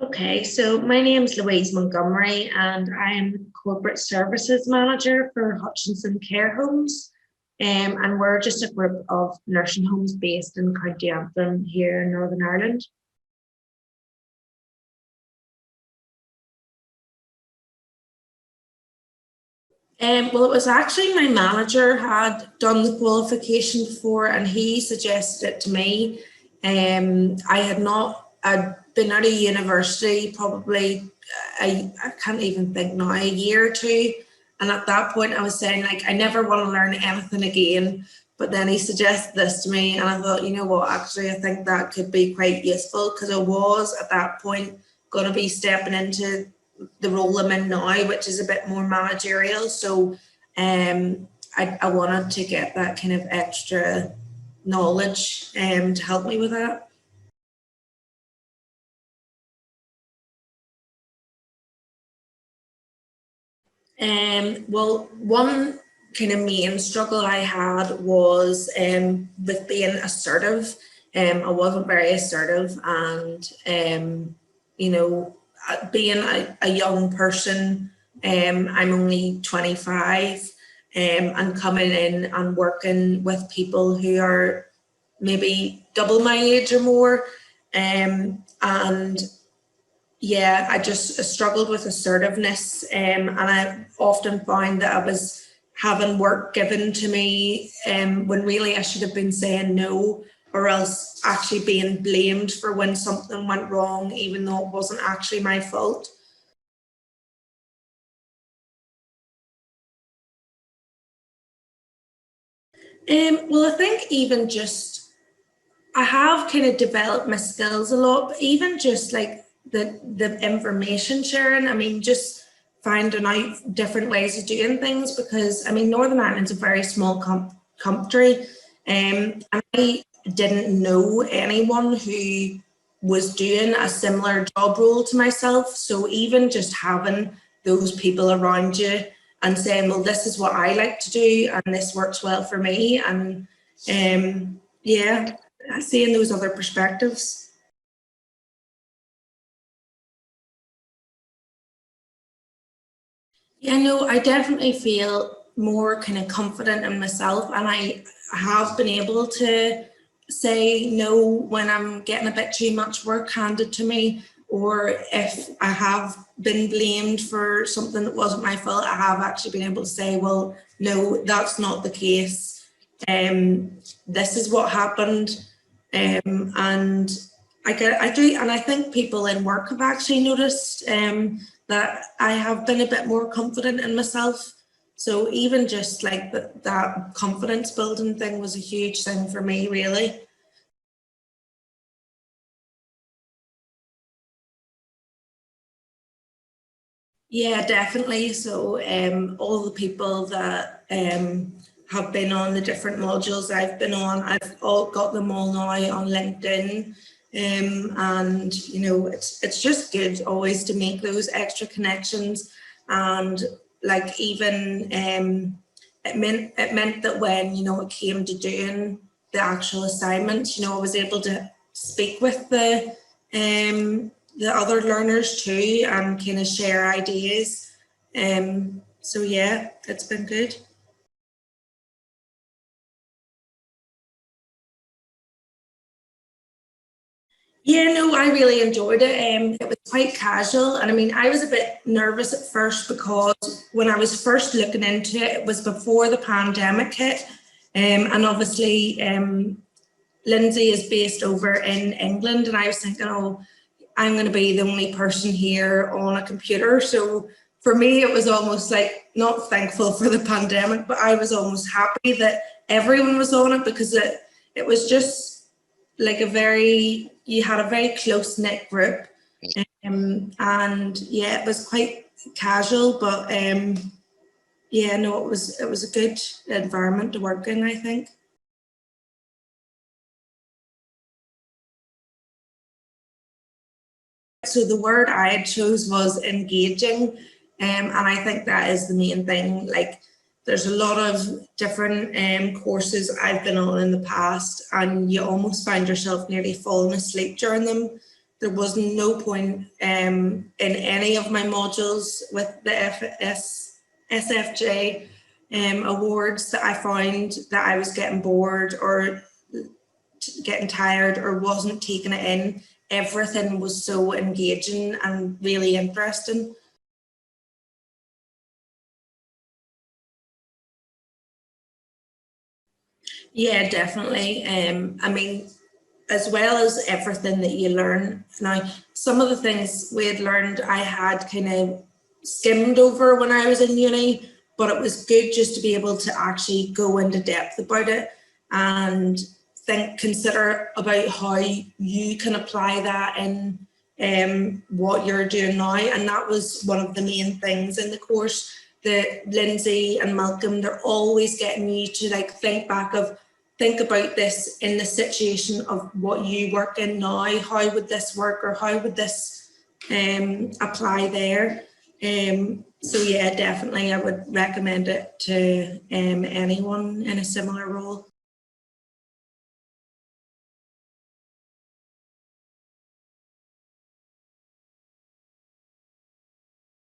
Okay, so my name's Louise Montgomery and I am the Corporate Services Manager for Hutchinson Care Homes. And we're just a group of nursing homes based in County Antrim here in Northern Ireland. Well, it was actually my manager had done the qualification before and he suggested it to me. I'd been out of university probably, I can't even think now, a year or two. And at that point I was saying like, I never want to learn anything again. But then he suggested this to me and I thought, you know what, actually I think that could be quite useful because I was at that point going to be stepping into the role I'm in now, which is a bit more managerial. So I wanted to get that kind of extra knowledge to help me with that. Well, one kind of main struggle I had was with being assertive. I wasn't very assertive and, you know, being a young person, I'm only 25 and coming in and working with people who are maybe double my age or more. And yeah, I just struggled with assertiveness and I often found that I was having work given to me when really I should have been saying no, or else actually being blamed for when something went wrong, even though it wasn't actually my fault. Well, I think even just, I have kind of developed my skills a lot, but even just like the information sharing, I mean, just finding out different ways of doing things, because I mean, Northern Ireland's a very small country, and I didn't know anyone who was doing a similar job role to myself. So even just having those people around you and saying, well, this is what I like to do and this works well for me. And yeah, seeing those other perspectives. Yeah, no, I definitely feel more kind of confident in myself, and I have been able to say no when I'm getting a bit too much work handed to me, or if I have been blamed for something that wasn't my fault, I have actually been able to say, well, no, that's not the case. This is what happened. And I do, and I think people in work have actually noticed that I have been a bit more confident in myself. So even just like that confidence building thing was a huge thing for me, really. Yeah, definitely. So all the people that have been on the different modules I've been on, I've all got them all now on LinkedIn. And you know, it's just good always to make those extra connections. And like even it meant that when, you know, it came to doing the actual assignments, you know, I was able to speak with the other learners too and kind of share ideas. So yeah, it's been good. Yeah, no, I really enjoyed it. It was quite casual. And I mean, I was a bit nervous at first because when I was first looking into it, it was before the pandemic hit. And obviously, Lindsay is based over in England. And I was thinking, oh, I'm going to be the only person here on a computer. So for me, it was almost like not thankful for the pandemic, but I was almost happy that everyone was on it because it was just like you had a very close knit group. And yeah, it was quite casual, but yeah, no, it was a good environment to work in, I think. So the word I had chose was engaging, and I think that is the main thing. Like, there's a lot of different courses I've been on in the past, and you almost find yourself nearly falling asleep during them there was no point in any of my modules with the SFJ awards that I found that I was getting bored or getting tired or wasn't taking it in. Everything was so engaging and really interesting. Yeah, definitely. I mean, as well as everything that you learn. Now, some of the things we had learned, I had kind of skimmed over when I was in uni, but it was good just to be able to actually go into depth about it and consider about how you can apply that in what you're doing now. And that was one of the main things in the course. That Lindsay and Malcolm, they're always getting you to like think about this in the situation of what you work in now. How would this work, or how would this apply there? So yeah, definitely I would recommend it to anyone in a similar role.